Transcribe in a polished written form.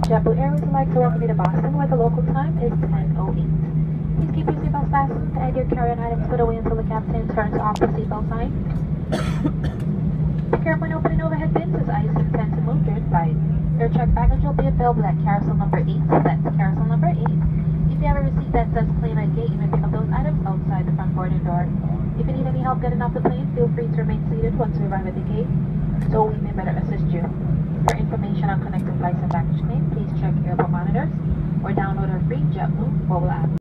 JetBlue Airways would like to welcome you to Boston, where the local time is 10:08. Please keep your seatbelts fastened and your carry-on items put away until the captain turns off the seatbelt sign. Be careful when opening overhead bins as ice intends to move during flight. Your checked baggage will be available at carousel number 8. That's carousel number 8. If you have a receipt that says plane at gate, you may pick up those items outside the front boarding door. If you need any help getting off the plane, feel free to remain seated once we arrive at the gate, so we may better assist you. For information on connecting flights and baggage claim, please check airport monitors or download our free JetBlue mobile app.